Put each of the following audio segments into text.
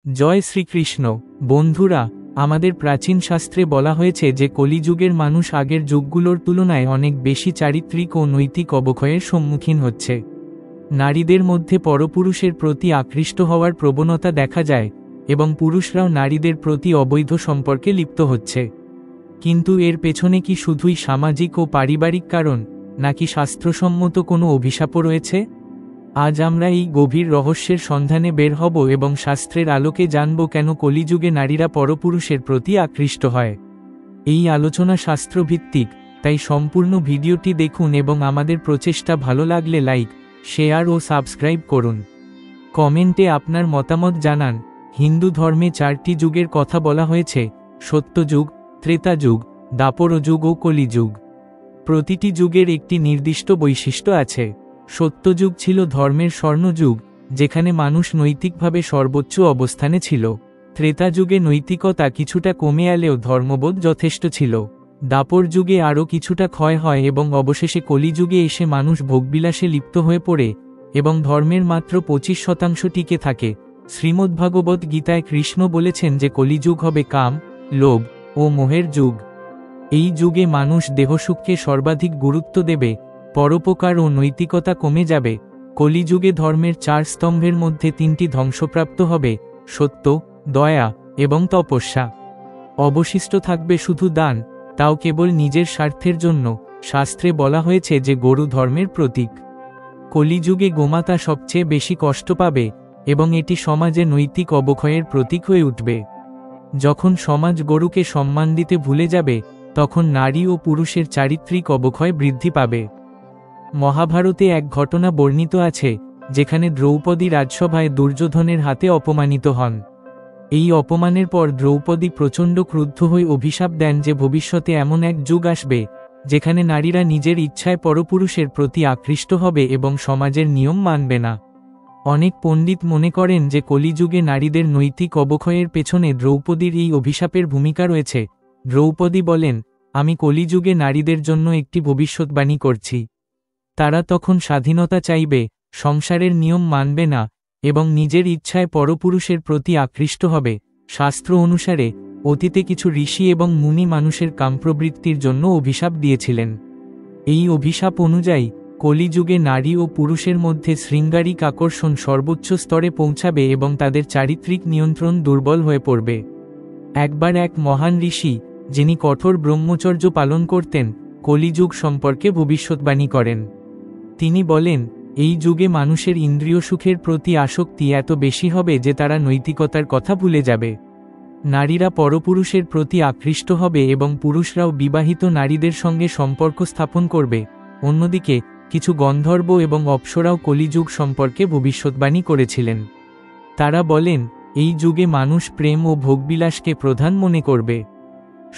জয় শ্রীকৃষ্ণ। বন্ধুরা, আমাদের প্রাচীন শাস্ত্রে বলা হয়েছে যে কলিযুগের মানুষ আগের যুগগুলোর তুলনায় অনেক বেশি চারিত্রিক ও নৈতিক অবক্ষয়ের সম্মুখীন হচ্ছে। নারীদের মধ্যে পরপুরুষের প্রতি আকৃষ্ট হওয়ার প্রবণতা দেখা যায় এবং পুরুষরাও নারীদের প্রতি অবৈধ সম্পর্কে লিপ্ত হচ্ছে। কিন্তু এর পেছনে কি শুধুই সামাজিক ও পারিবারিক কারণ, নাকি শাস্ত্রসম্মত কোনো অভিশাপও রয়েছে? আজ আমরা এই গভীর রহস্যের সন্ধানে বের হব এবং শাস্ত্রের আলোকে জানব কেন কলিযুগে নারীরা পরপুরুষের প্রতি আকৃষ্ট হয়। এই আলোচনা শাস্ত্রভিত্তিক, তাই সম্পূর্ণ ভিডিওটি দেখুন এবং আমাদের প্রচেষ্টা ভালো লাগলে লাইক, শেয়ার ও সাবস্ক্রাইব করুন। কমেন্টে আপনার মতামত জানান। হিন্দু ধর্মে 4টি যুগের কথা বলা হয়েছে: সত্যযুগ, ত্রেতাযুগ, দ্বাপরযুগ ও কলিযুগ। প্রতিটি যুগের একটি নির্দিষ্ট বৈশিষ্ট্য আছে। সত্যযুগ ছিল ধর্মের স্বর্ণযুগ, যেখানে মানুষ নৈতিকভাবে সর্বোচ্চ অবস্থানে ছিল। ত্রেতাযুগে নৈতিকতা কিছুটা কমে এলেও ধর্মবোধ যথেষ্ট ছিল। দ্বাপর যুগে আরও কিছুটা ক্ষয় হয় এবং অবশেষে কলিযুগে এসে মানুষ ভোগবিলাসে লিপ্ত হয়ে পড়ে এবং ধর্মের মাত্র 25% টিকে থাকে। শ্রীমদ্ভাগবত গীতায় কৃষ্ণ বলেছেন যে কলিযুগ হবে কাম, লোভ ও মোহের যুগ। এই যুগে মানুষ দেহসুখকে সর্বাধিক গুরুত্ব দেবে, পরোপকার ও নৈতিকতা কমে যাবে। কলিযুগে ধর্মের 4 স্তম্ভের মধ্যে 3টি ধ্বংসপ্রাপ্ত হবে: সত্য, দয়া এবং তপস্যা। অবশিষ্ট থাকবে শুধু দান, তাও কেবল নিজের স্বার্থের জন্য। শাস্ত্রে বলা হয়েছে যে গরু ধর্মের প্রতীক। কলিযুগে গোমাতা সবচেয়ে বেশি কষ্ট পাবে এবং এটি সমাজে নৈতিক অবক্ষয়ের প্রতীক হয়ে উঠবে। যখন সমাজ গরুকে সম্মান দিতে ভুলে যাবে, তখন নারী ও পুরুষের চারিত্রিক অবক্ষয় বৃদ্ধি পাবে। মহাভারতে এক ঘটনা বর্ণিত আছে, যেখানে দ্রৌপদী রাজসভায় দুর্যোধনের হাতে অপমানিত হন। এই অপমানের পর দ্রৌপদী প্রচণ্ড ক্রুদ্ধ হয়ে অভিশাপ দেন যে ভবিষ্যতে এমন এক যুগ আসবে যেখানে নারীরা নিজের ইচ্ছায় পরপুরুষের প্রতি আকৃষ্ট হবে এবং সমাজের নিয়ম মানবে না। অনেক পণ্ডিত মনে করেন যে কলিযুগে নারীদের নৈতিক অবক্ষয়ের পেছনে দ্রৌপদীর এই অভিশাপের ভূমিকা রয়েছে। দ্রৌপদী বলেন, আমি কলিযুগে নারীদের জন্য একটি ভবিষ্যৎবাণী করছি। তারা তখন স্বাধীনতা চাইবে, সংসারের নিয়ম মানবে না এবং নিজের ইচ্ছায় পরপুরুষের প্রতি আকৃষ্ট হবে। শাস্ত্র অনুসারে অতীতে কিছু ঋষি এবং মুনি মানুষের কামপ্রবৃত্তির জন্য অভিশাপ দিয়েছিলেন। এই অভিশাপ অনুযায়ী কলিযুগে নারী ও পুরুষের মধ্যে শৃঙ্গারিক আকর্ষণ সর্বোচ্চ স্তরে পৌঁছাবে এবং তাদের চারিত্রিক নিয়ন্ত্রণ দুর্বল হয়ে পড়বে। একবার এক মহান ঋষি, যিনি কঠোর ব্রহ্মচর্য পালন করতেন, কলিযুগ সম্পর্কে ভবিষ্যৎবাণী করেন। তিনি বলেন, এই যুগে মানুষের ইন্দ্রিয় সুখের প্রতি আসক্তি এত বেশি হবে যে তারা নৈতিকতার কথা ভুলে যাবে। নারীরা পরপুরুষের প্রতি আকৃষ্ট হবে এবং পুরুষরাও বিবাহিত নারীদের সঙ্গে সম্পর্ক স্থাপন করবে। অন্যদিকে কিছু গন্ধর্ব এবং অপ্সরাও কলিযুগ সম্পর্কে ভবিষ্যৎবাণী করেছিলেন। তারা বলেন, এই যুগে মানুষ প্রেম ও ভোগবিলাসকে প্রধান মনে করবে।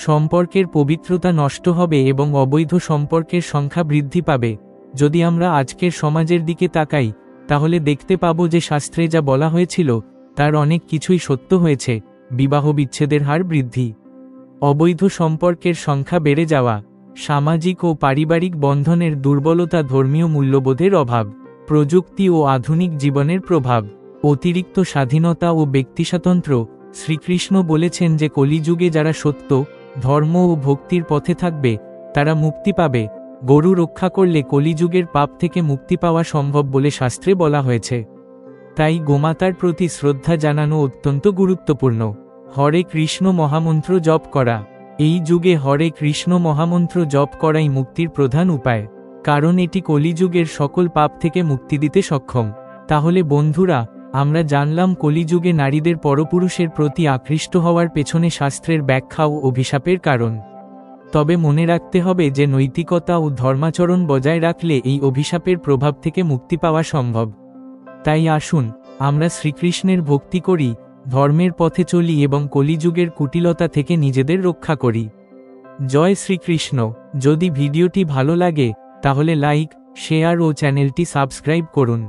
সম্পর্কের পবিত্রতা নষ্ট হবে এবং অবৈধ সম্পর্কের সংখ্যা বৃদ্ধি পাবে। যদি আমরা আজকের সমাজের দিকে তাকাই, তাহলে দেখতে পাব যে শাস্ত্রে যা বলা হয়েছিল তার অনেক কিছুই সত্য হয়েছে। বিবাহ বিচ্ছেদের হার বৃদ্ধি, অবৈধ সম্পর্কের সংখ্যা বেড়ে যাওয়া, সামাজিক ও পারিবারিক বন্ধনের দুর্বলতা, ধর্মীয় মূল্যবোধের অভাব, প্রযুক্তি ও আধুনিক জীবনের প্রভাব, অতিরিক্ত স্বাধীনতা ও ব্যক্তিস্বাতন্ত্র্য। শ্রীকৃষ্ণ বলেছেন যে কলিযুগে যারা সত্য, ধর্ম ও ভক্তির পথে থাকবে তারা মুক্তি পাবে। গরু রক্ষা করলে কলিযুগের পাপ থেকে মুক্তি পাওয়া সম্ভব বলে শাস্ত্রে বলা হয়েছে। তাই গোমাতার প্রতি শ্রদ্ধা জানানো অত্যন্ত গুরুত্বপূর্ণ। হরে কৃষ্ণ মহামন্ত্র জপ করা। এই যুগে হরে কৃষ্ণ মহামন্ত্র জপ করাই মুক্তির প্রধান উপায়, কারণ এটি কলিযুগের সকল পাপ থেকে মুক্তি দিতে সক্ষম। তাহলে বন্ধুরা, আমরা জানলাম কলিযুগে নারীদের পরপুরুষের প্রতি আকৃষ্ট হওয়ার পেছনে শাস্ত্রের ব্যাখ্যা ও অভিশাপের কারণ। তবে মনে রাখতে হবে যে নৈতিকতা ও ধর্মাচরণ বজায় রাখলে এই অভিশাপের প্রভাব থেকে মুক্তি পাওয়া সম্ভব। তাই আসুন আমরা শ্রীকৃষ্ণের ভক্তি করি, ধর্মের পথে চলি এবং কলিযুগের কুটিলতা থেকে নিজেদের রক্ষা করি। জয় শ্রীকৃষ্ণ। যদি ভিডিওটি ভালো লাগে তাহলে লাইক, শেয়ার ও চ্যানেলটি সাবস্ক্রাইব করুন।